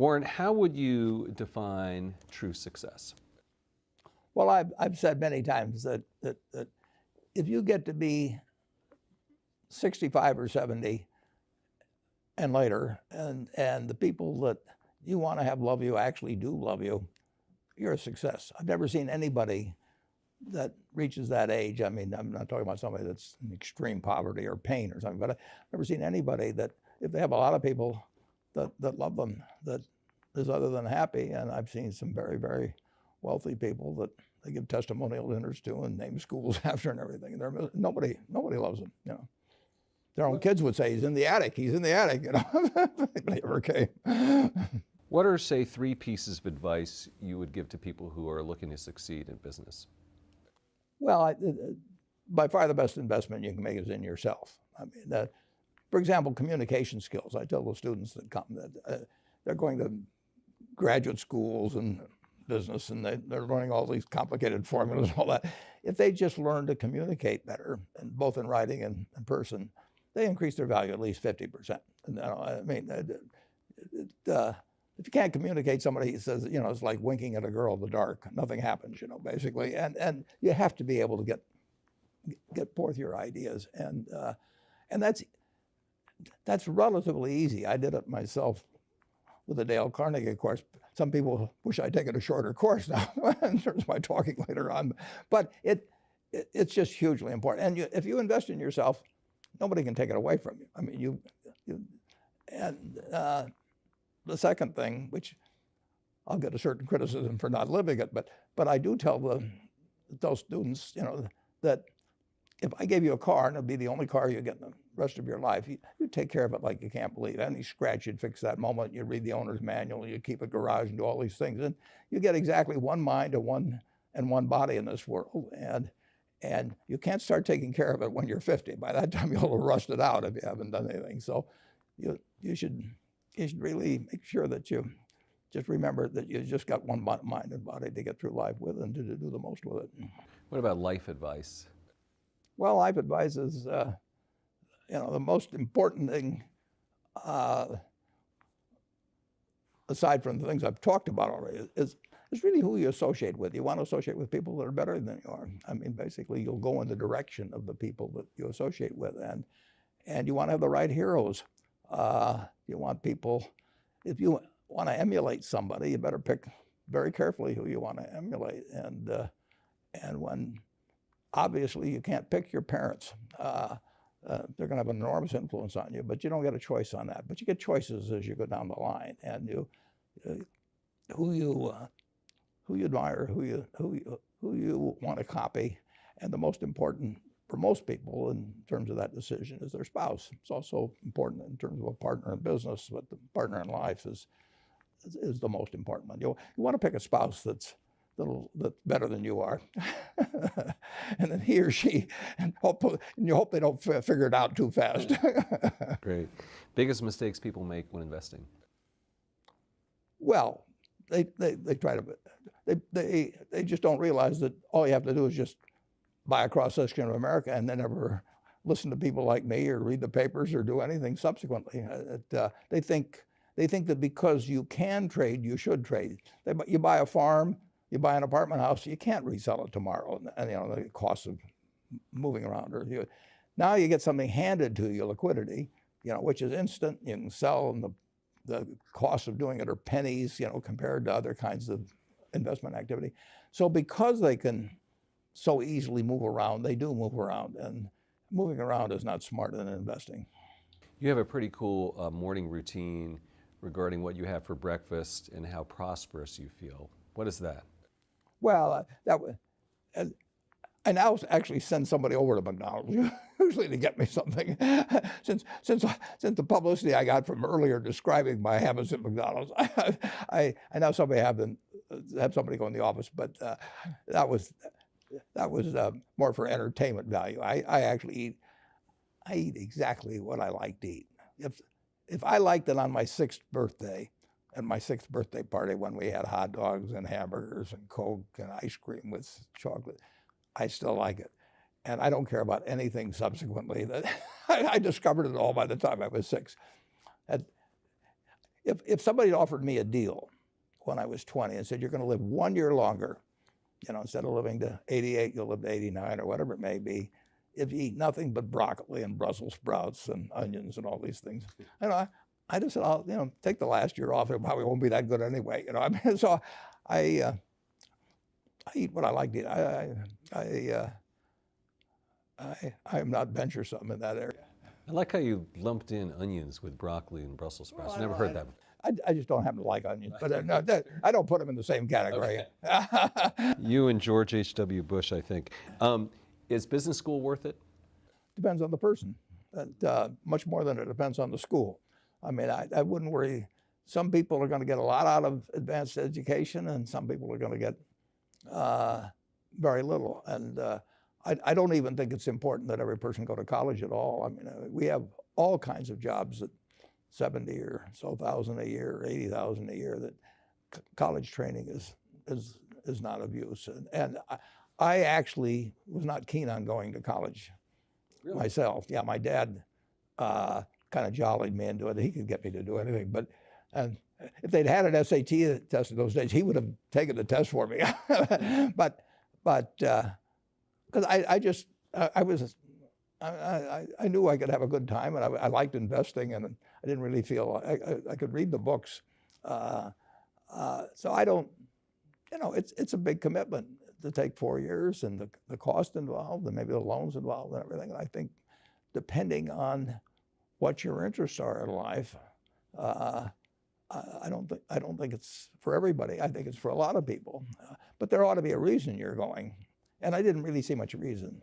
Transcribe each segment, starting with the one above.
Warren, how would you define true success? Well, I've said many times that if you get to be 65 or 70 and later, and the people that you want to have love you actually do love you, you're a success. I've never seen anybody that reaches that age. I mean, I'm not talking about somebody that's in extreme poverty or pain or something, but I've never seen anybody that, if they have a lot of people that love them, that is other than happy. And I've seen some very, very wealthy people that they give testimonial dinners to and name schools after and everything. And nobody loves them, you know. Their own kids would say, he's in the attic, you know. They never came. What are, say, 3 pieces of advice you would give to people who are looking to succeed in business? Well, by far the best investment you can make is in yourself. I mean, for example, communication skills. I tell the students that come that they're going to graduate schools and business, and they're learning all these complicated formulas and all that. If they just learn to communicate better, and both in writing and in person, they increase their value at least 50%. And, I mean, if you can't communicate, somebody says, you know, it's like winking at a girl in the dark. Nothing happens, you know, basically. And you have to be able to get forth your ideas, and that's relatively easy. I did it myself with the Dale Carnegie course. Some people wish I'd taken a shorter course now in terms of my talking later on. But it's just hugely important. And if you invest in yourself, nobody can take it away from you. I mean, the second thing, which I'll get a certain criticism for not living it, but I do tell those students, you know, that if I gave you a car and it'd be the only car you get in the rest of your life, you take care of it like you can't believe. Any scratch, you'd fix that moment. You read the owner's manual. You keep a garage and do all these things, and you get exactly one mind and one body in this world. And you can't start taking care of it when you're 50. By that time, you'll have rusted out if you haven't done anything. So you should really make sure that you just remember that you just got one mind and body to get through life with and to do the most with it. What about life advice? Well, life advice is, you know, the most important thing, aside from the things I've talked about already, is really who you associate with. You want to associate with people that are better than you are. I mean, basically, you'll go in the direction of the people that you associate with, and you want to have the right heroes. You want people, if you want to emulate somebody, you better pick very carefully who you want to emulate. And when, obviously, you can't pick your parents. They're going to have an enormous influence on you, but you don't get a choice on that. But you get choices as you go down the line, and who you admire, who you want to copy, and the most important for most people in terms of that decision is their spouse. It's also important in terms of a partner in business, but the partner in life is the most important one. You want to pick a spouse that's better than you are, and then he or she, and you hope they don't figure it out too fast. Great. Biggest mistakes people make when investing? Well, they try to, they just don't realize that all you have to do is just buy a cross-section of America and then never listen to people like me or read the papers or do anything subsequently. They think that because you can trade, you should trade. You buy a farm, you buy an apartment house, you can't resell it tomorrow, and you know the cost of moving around. Now you get something handed to you, liquidity, you know, which is instant. You can sell, and the cost of doing it are pennies, you know, compared to other kinds of investment activity. So because they can so easily move around, they do move around, and moving around is not smarter than investing. You have a pretty cool morning routine regarding what you have for breakfast and how prosperous you feel. What is that? Well, I now actually send somebody over to McDonald's usually to get me something. Since the publicity I got from earlier describing my habits at McDonald's, I now have somebody go in the office, but that was more for entertainment value. I actually eat exactly what I like to eat. If I liked it on my 6th birthday, at my 6th birthday party when we had hot dogs and hamburgers and Coke and ice cream with chocolate, I still like it. And I don't care about anything subsequently. I discovered it all by the time I was 6. if somebody offered me a deal when I was 20 and said, you're going to live 1 year longer, instead of living to 88, you'll live to 89 or whatever it may be, if you eat nothing but broccoli and Brussels sprouts and onions and all these things, I just said, I'll take the last year off. It probably won't be that good anyway. I mean, so I eat what I like to eat. I'm not venturesome in that area. I like how you lumped in onions with broccoli and Brussels sprouts. Well, Never heard that. I just don't happen to like onions, but no, I don't put them in the same category. Okay. You and George H.W. Bush, I think. Is business school worth it? Depends on the person, much more than it depends on the school. I mean, I wouldn't worry. Some people are going to get a lot out of advanced education, and some people are going to get very little. And I don't even think it's important that every person go to college at all. I mean, we have all kinds of jobs at 70 or so thousand a year, or 80,000 a year, that college training is not of use. And I actually was not keen on going to college myself. Yeah, my dad kind of jollied me into it. He could get me to do anything. But if they'd had an SAT test in those days, he would have taken the test for me. but because I knew I could have a good time, and I liked investing, and I didn't really feel I could read the books. So I don't, it's a big commitment to take 4 years, and the cost involved, and maybe the loans involved, and everything. And I think, depending on what your interests are in life, I don't think it's for everybody. I think it's for a lot of people, but there ought to be a reason you're going, and I didn't really see much reason.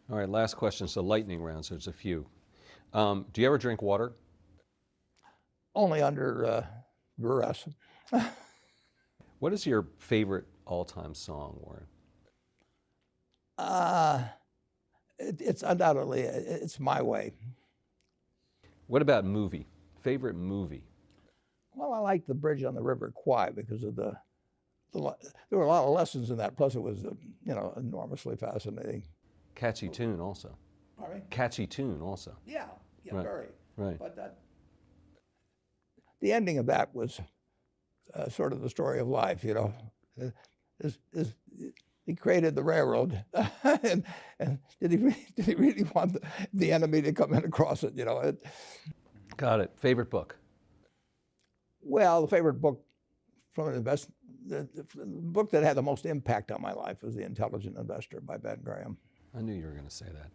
All right, last question. So lightning round, so there's a few. Do you ever drink water? Only under duress. What is your favorite all-time song, Warren? It's undoubtedly, it's My Way. What about movie? Favorite movie? Well, I like The Bridge on the River Kwai because of there were a lot of lessons in that. Plus, it was enormously fascinating. Catchy tune also. Pardon me? Catchy tune also. Yeah, Right. Very. Right. But the ending of that was sort of the story of life. He created the railroad, and did he really want the enemy to come in across it? Got it. Favorite book? Well, the favorite book from an the book that had the most impact on my life was The Intelligent Investor by Ben Graham. I knew you were going to say that.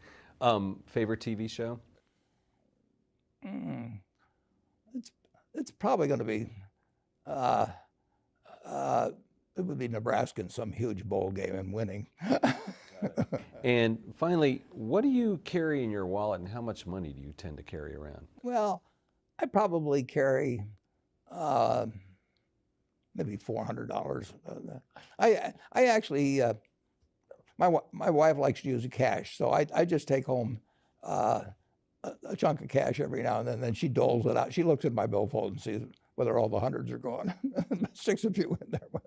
Favorite TV show? It's probably going to be it would be Nebraska in some huge bowl game and winning. And finally, what do you carry in your wallet, and how much money do you tend to carry around? Well, I probably carry maybe $400. I actually my wife likes to use cash, so I just take home a chunk of cash every now and then she doles it out. She looks at my billfold and sees whether all the hundreds are gone. Sticks a few in there. But,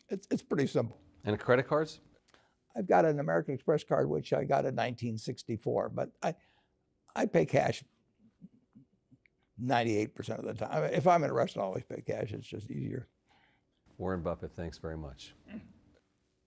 it's pretty simple. And credit cards? I've got an American Express card, which I got in 1964, but I pay cash 98% of the time. If I'm in a restaurant, I always pay cash. It's just easier. Warren Buffett, thanks very much.